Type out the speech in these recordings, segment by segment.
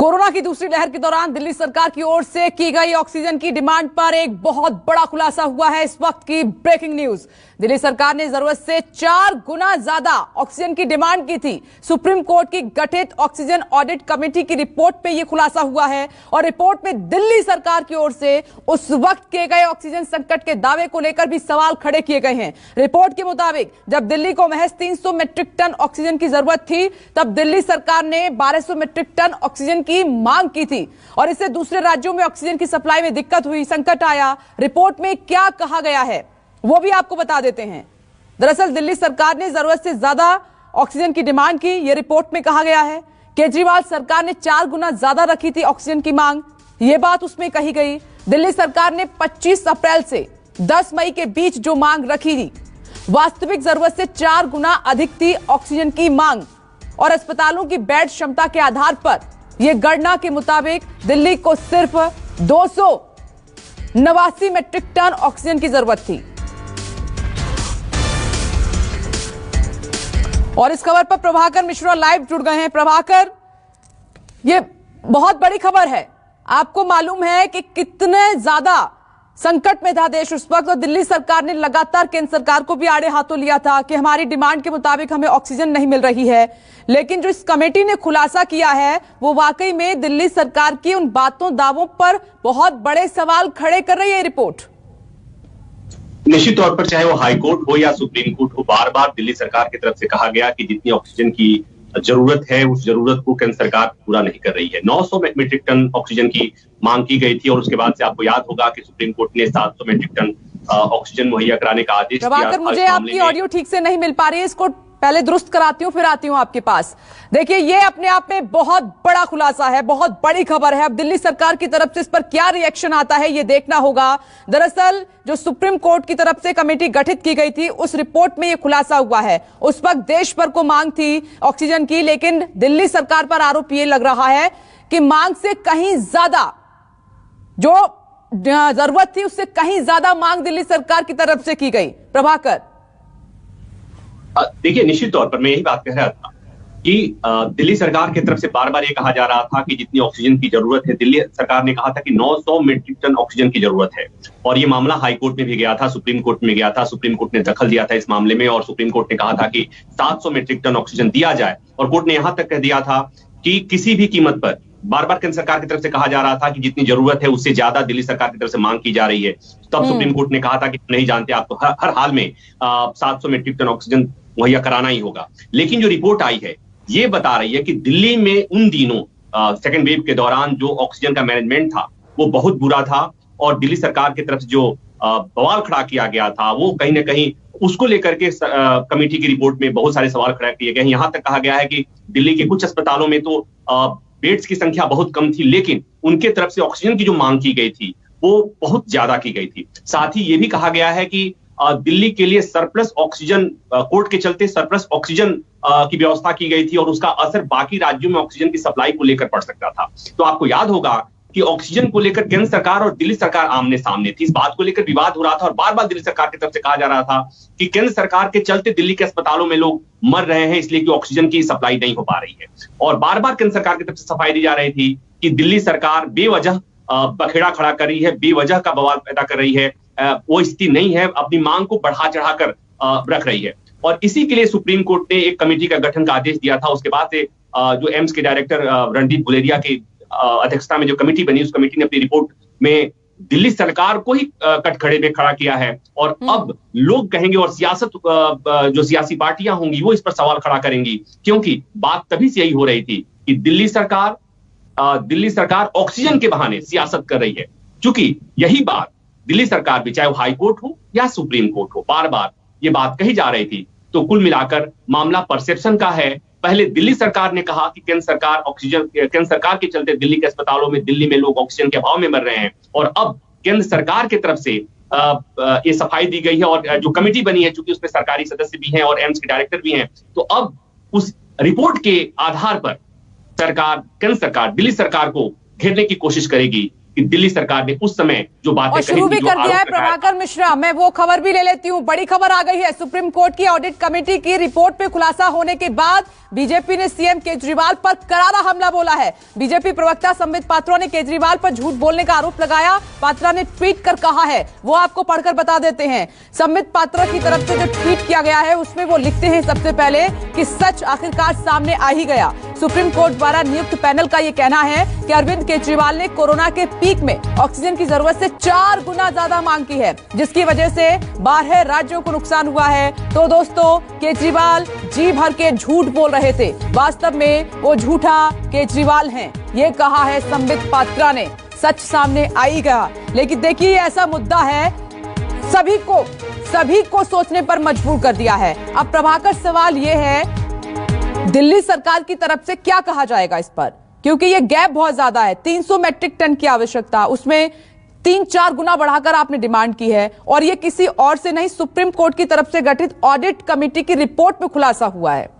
Corona की दूसरी लहर के दौरान दिल्ली सरकार की ओर से की गई ऑक्सीजन की डिमांड पर एक बहुत बड़ा खुलासा हुआ है। इस वक्त की ब्रेकिंग न्यूज, दिल्ली सरकार ने जरूरत से 4 गुना ज्यादा ऑक्सीजन की डिमांड की थी। सुप्रीम कोर्ट की गठित ऑक्सीजन ऑडिट कमेटी की रिपोर्ट पे यह खुलासा हुआ है और रिपोर्ट में दिल्ली सरकार की ओर से उस वक्त किए गए ऑक्सीजन संकट के दावे को लेकर भी सवाल खड़े किए गए हैं। रिपोर्ट के मुताबिक जब दिल्ली को महज 300 मीट्रिक टन ऑक्सीजन की जरूरत थी, तब दिल्ली सरकार ने 1200 मीट्रिक टन ऑक्सीजन की मांग की थी और इससे दूसरे राज्यों में ऑक्सीजन की सप्लाई में दिक्कत हुई, संकट आया। रिपोर्ट में क्या कहा गया है वो भी आपको बता देते हैं। दरअसल दिल्ली सरकार ने जरूरत से ज्यादा ऑक्सीजन की डिमांड की, यह रिपोर्ट में कहा गया है। केजरीवाल सरकार ने 4 गुना ज्यादा रखी थी ऑक्सीजन की मांग, यह बात उसमें कही गई। दिल्ली सरकार ने 25 अप्रैल से 10 मई के बीच जो मांग रखी थी, वास्तविक जरूरत से 4 गुना अधिक थी ऑक्सीजन की मांग और अस्पतालों की बेड क्षमता के आधार पर यह गणना के मुताबिक दिल्ली को सिर्फ 289 मीट्रिक टन ऑक्सीजन की जरूरत थी। और इस खबर पर प्रभाकर मिश्रा लाइव जुड़ गए हैं। प्रभाकर, यह बहुत बड़ी खबर है, आपको मालूम है कि कितने ज्यादा संकट में था देश उस वक्त और दिल्ली सरकार ने लगातार केंद्र सरकार को भी आड़े हाथों लिया था कि हमारी डिमांड के मुताबिक हमें ऑक्सीजन नहीं मिल रही है। लेकिन जो इस कमेटी ने खुलासा किया है वो वाकई में दिल्ली सरकार की उन बातों दावों पर बहुत बड़े सवाल खड़े कर रही है रिपोर्ट। निश्चित तौर पर चाहे वो हाई कोर्ट हो या सुप्रीम कोर्ट हो, बार बार दिल्ली सरकार की तरफ से कहा गया कि जितनी ऑक्सीजन की जरूरत है उस जरूरत को केंद्र सरकार पूरा नहीं कर रही है। 900 मीट्रिक टन ऑक्सीजन की मांग की गई थी और उसके बाद से आपको याद होगा कि सुप्रीम कोर्ट ने 700 मीट्रिक टन ऑक्सीजन मुहैया कराने का आदेश दिया। मुझे आपकी ऑडियो ठीक से नहीं मिल पा रही है, इसको पहले दुरुस्त कराती हूं फिर आती हूं आपके पास। देखिए, ये अपने आप में बहुत बड़ा खुलासा है, बहुत बड़ी खबर है। अब दिल्ली सरकार की तरफ से इस पर क्या रिएक्शन आता है ये देखना होगा। दरअसल जो सुप्रीम कोर्ट की तरफ से कमेटी गठित की गई थी उस रिपोर्ट में यह खुलासा हुआ है। उस वक्त देश भर को मांग थी ऑक्सीजन की, लेकिन दिल्ली सरकार पर आरोप यह लग रहा है कि मांग से कहीं ज्यादा, जो जरूरत थी उससे कहीं ज्यादा मांग दिल्ली सरकार की तरफ से की गई। प्रभाकर, देखिए, निश्चित तौर पर मैं यही बात कह रहा था कि दिल्ली सरकार की तरफ से बार बार ये कहा जा रहा था कि जितनी ऑक्सीजन की जरूरत है, दिल्ली सरकार ने कहा था कि 900 मीट्रिक टन ऑक्सीजन की जरूरत है और ये मामला हाई कोर्ट में भी गया था, सुप्रीम कोर्ट में गया था। सुप्रीम कोर्ट ने दखल दिया था इस मामले में और सुप्रीम कोर्ट ने कहा था कि 700 मीट्रिक टन ऑक्सीजन दिया जाए और कोर्ट ने यहां तक कह दिया था कि किसी भी कीमत पर, बार बार केंद्र सरकार की तरफ से कहा जा रहा था कि जितनी जरूरत है उससे ज्यादा दिल्ली सरकार की तरफ से मांग की जा रही है। तब सुप्रीम कोर्ट ने कहा था कि नहीं जानते, आपको हर हाल में 700 मीट्रिक टन ऑक्सीजन मुहैया कराना ही होगा। लेकिन जो रिपोर्ट आई है ये बता रही है कि दिल्ली में उन दिनों सेकेंड वेव के दौरान जो ऑक्सीजन का मैनेजमेंट था वो बहुत बुरा था और दिल्ली सरकार की तरफ से जो बवाल खड़ा किया गया था वो कहीं ना कहीं उसको लेकर के कमेटी की रिपोर्ट में बहुत सारे सवाल खड़ा किए गए। यहां तक कहा गया है कि दिल्ली के कुछ अस्पतालों में तो बेड्स की संख्या बहुत कम थी, लेकिन उनके तरफ से ऑक्सीजन की जो मांग की गई थी वो बहुत ज्यादा की गई थी। साथ ही ये भी कहा गया है कि दिल्ली के लिए सरप्लस ऑक्सीजन, कोर्ट के चलते सरप्लस ऑक्सीजन की व्यवस्था की गई थी और उसका असर बाकी राज्यों में ऑक्सीजन की सप्लाई को लेकर पड़ सकता था। तो आपको याद होगा कि ऑक्सीजन को लेकर केंद्र सरकार और दिल्ली सरकार आमने सामने थी। इस बात को लेकर विवाद हो रहा था और बार बार दिल्ली सरकार की तरफ से कहा जा रहा था कि केंद्र सरकार के चलते दिल्ली के अस्पतालों में लोग मर रहे हैं, इसलिए कि ऑक्सीजन की सप्लाई नहीं हो पा रही है। और बार बार केंद्र सरकार की तरफ से सफाई दी जा रही थी कि दिल्ली सरकार बेवजह बखेड़ा खड़ा कर रही है, बेवजह का बवाल पैदा कर रही है, वो स्थिति नहीं है, अपनी मांग को बढ़ा चढ़ाकर रख रही है। और इसी के लिए सुप्रीम कोर्ट ने एक कमेटी का गठन का आदेश दिया था। उसके बाद से जो एम्स के डायरेक्टर रणदीप गुलेरिया की अध्यक्षता में जो कमेटी बनी, उस कमेटी ने अपनी रिपोर्ट में दिल्ली सरकार को ही कटघरे में खड़ा किया है। और अब लोग कहेंगे और जो सियासी पार्टियां होंगी वो इस पर सवाल खड़ा करेंगी, क्योंकि बात तभी से यही हो रही थी कि दिल्ली सरकार ऑक्सीजन के बहाने सियासत कर रही है। चूंकि यही बात दिल्ली सरकार भी, चाहे वो हाई कोर्ट हो या सुप्रीम कोर्ट हो, बार बार ये बात कही जा रही थी। तो कुल मिलाकर मामला परसेप्शन का है। पहले दिल्ली सरकार ने कहा कि केंद्र सरकार के चलते दिल्ली के अस्पतालों में, दिल्ली में लोग ऑक्सीजन के अभाव में मर रहे हैं और अब केंद्र सरकार की तरफ से ये सफाई दी गई है और जो कमेटी बनी है, चूंकि उसमें सरकारी सदस्य भी हैं और एम्स के डायरेक्टर भी हैं, तो अब उस रिपोर्ट के आधार पर केंद्र सरकार दिल्ली सरकार को घेरने की कोशिश करेगी। कि दिल्ली सरकार ने उस समय जो बातें और शुरू भी कर दिया है प्रभाकर मिश्रा। मैं वो खबर भी ले लेती हूं, बड़ी खबर आ गई है। सुप्रीम कोर्ट की ऑडिट कमेटी की रिपोर्ट पे खुलासा होने के बाद बीजेपी ने सीएम केजरीवाल पर करारा हमला बोला है। बीजेपी प्रवक्ता संबित पात्रा ने केजरीवाल पर झूठ बोलने का आरोप लगाया। पात्रा ने ट्वीट कर कहा है, वो आपको पढ़कर बता देते हैं। संबित पात्रा की तरफ से जो ट्वीट किया गया है उसमें वो लिखते हैं सबसे पहले कि सच आखिरकार सामने आ ही गया। सुप्रीम कोर्ट द्वारा नियुक्त पैनल का यह कहना है कि अरविंद केजरीवाल ने कोरोना के पीक में ऑक्सीजन की जरूरत से 4 गुना ज्यादा मांग की है, जिसकी वजह से 12 राज्यों को नुकसान हुआ है। तो दोस्तों, केजरीवाल जी भर के झूठ बोल रहे थे, वास्तव में वो झूठा केजरीवाल हैं, ये कहा है संबित पात्रा ने। सच सामने आई गया। लेकिन देखिए, ऐसा मुद्दा है सभी को सोचने पर मजबूर कर दिया है। अब प्रभाकर, सवाल यह है दिल्ली सरकार की तरफ से क्या कहा जाएगा इस पर, क्योंकि ये गैप बहुत ज्यादा है। 300 मैट्रिक टन की आवश्यकता, उसमें 3-4 गुना बढ़ाकर आपने डिमांड की है, और ये किसी और से नहीं, सुप्रीम कोर्ट की तरफ से गठित ऑडिट कमेटी की रिपोर्ट में खुलासा हुआ है।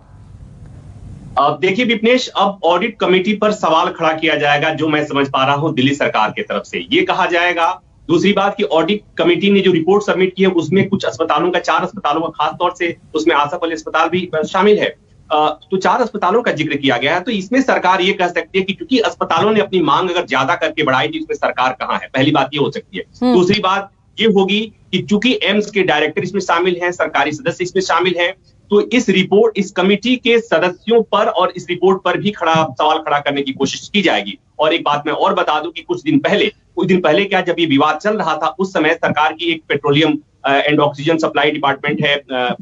देखिए विपनेश, अब ऑडिट कमेटी पर सवाल खड़ा किया जाएगा, जो मैं समझ पा रहा हूं दिल्ली सरकार की तरफ से ये कहा जाएगा। दूसरी बात कि ऑडिट कमेटी ने जो रिपोर्ट सबमिट की है उसमें कुछ अस्पतालों का, 4 अस्पतालों का, खासतौर से उसमें आसफ अली अस्पताल भी शामिल है। तो 4 अस्पतालों का जिक्र किया गया है। तो इसमें सरकार ये कह सकती है कि क्योंकि अस्पतालों ने अपनी मांग अगर ज्यादा करके बढ़ाई थी, इसमें सरकार कहां है, पहली बात ये हो सकती है। दूसरी बात ये होगी कि चूंकि एम्स के डायरेक्टर इसमें शामिल हैं, सरकारी सदस्य इसमें शामिल हैं, तो इस कमेटी के सदस्यों पर और इस रिपोर्ट पर भी सवाल खड़ा करने की कोशिश की जाएगी। और एक बात मैं और बता दूं कि कुछ दिन पहले क्या, जब ये विवाद चल रहा था, उस समय सरकार की एक petroleum and oxygen supply department है,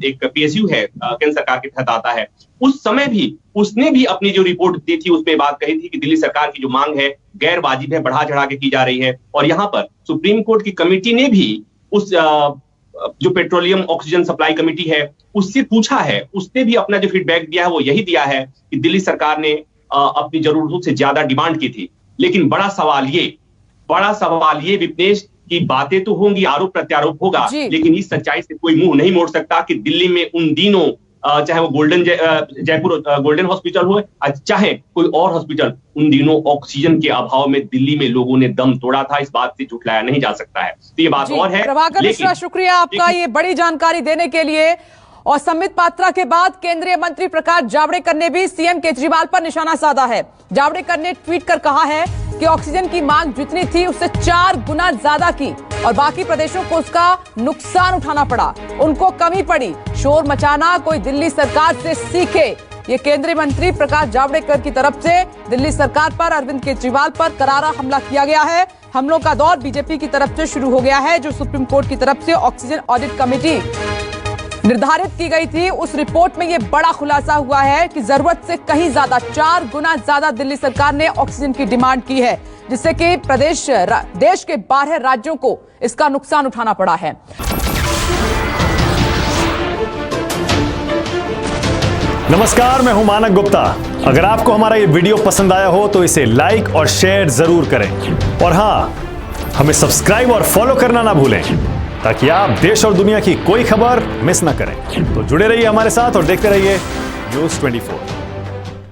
एक पीएसयू है, केंद्र सरकार के तहत आता है। उस समय भी उसने भी अपनी जो रिपोर्ट दी थी उसमें बात कही थी कि दिल्ली सरकार की जो मांग है गैर वाजिब है, बढ़ा चढ़ा के की जा रही है। और यहाँ पर सुप्रीम कोर्ट की कमेटी ने भी उस जो पेट्रोलियम ऑक्सीजन सप्लाई कमेटी है उससे पूछा है, उसने भी अपना जो फीडबैक दिया है वो यही दिया है कि दिल्ली सरकार ने अपनी जरूरतों से ज्यादा डिमांड की थी। लेकिन बड़ा सवाल ये विपनेश की बातें तो होंगी, आरोप प्रत्यारोप होगा, लेकिन इस सच्चाई से कोई मुंह नहीं मोड़ सकता कि दिल्ली में उन दिनों, चाहे वो जयपुर गोल्डन हॉस्पिटल हो, चाहे कोई और हॉस्पिटल, उन दिनों ऑक्सीजन के अभाव में दिल्ली में लोगों ने दम तोड़ा था। इस बात से झुठलाया नहीं जा सकता है। तो ये बात और है। प्रभाकर मिश्रा, शुक्रिया आपका ये बड़ी जानकारी देने के लिए। और संबित पात्रा के बाद केंद्रीय मंत्री प्रकाश जावड़ेकर ने भी सीएम केजरीवाल पर निशाना साधा है। जावड़ेकर ने ट्वीट कर कहा है कि ऑक्सीजन की मांग जितनी थी उससे 4 गुना ज्यादा की और बाकी प्रदेशों को उसका नुकसान उठाना पड़ा, उनको कमी पड़ी। शोर मचाना कोई दिल्ली सरकार से सीखे। ये केंद्रीय मंत्री प्रकाश जावड़ेकर की तरफ से दिल्ली सरकार पर, अरविंद केजरीवाल पर करारा हमला किया गया है। हमलों का दौर बीजेपी की तरफ से शुरू हो गया है। जो सुप्रीम कोर्ट की तरफ से ऑक्सीजन ऑडिट कमेटी निर्धारित की गई थी, उस रिपोर्ट में यह बड़ा खुलासा हुआ है कि जरूरत से कहीं ज्यादा, 4 गुना ज्यादा दिल्ली सरकार ने ऑक्सीजन की डिमांड की है, जिससे कि देश के 12 राज्यों को इसका नुकसान उठाना पड़ा है। नमस्कार, मैं हूं मानक गुप्ता। अगर आपको हमारा ये वीडियो पसंद आया हो तो इसे लाइक और शेयर जरूर करें, और हां, हमें सब्सक्राइब और फॉलो करना ना भूलें, ताकि आप देश और दुनिया की कोई खबर मिस ना करें। तो जुड़े रहिए हमारे साथ और देखते रहिए न्यूज़ 24।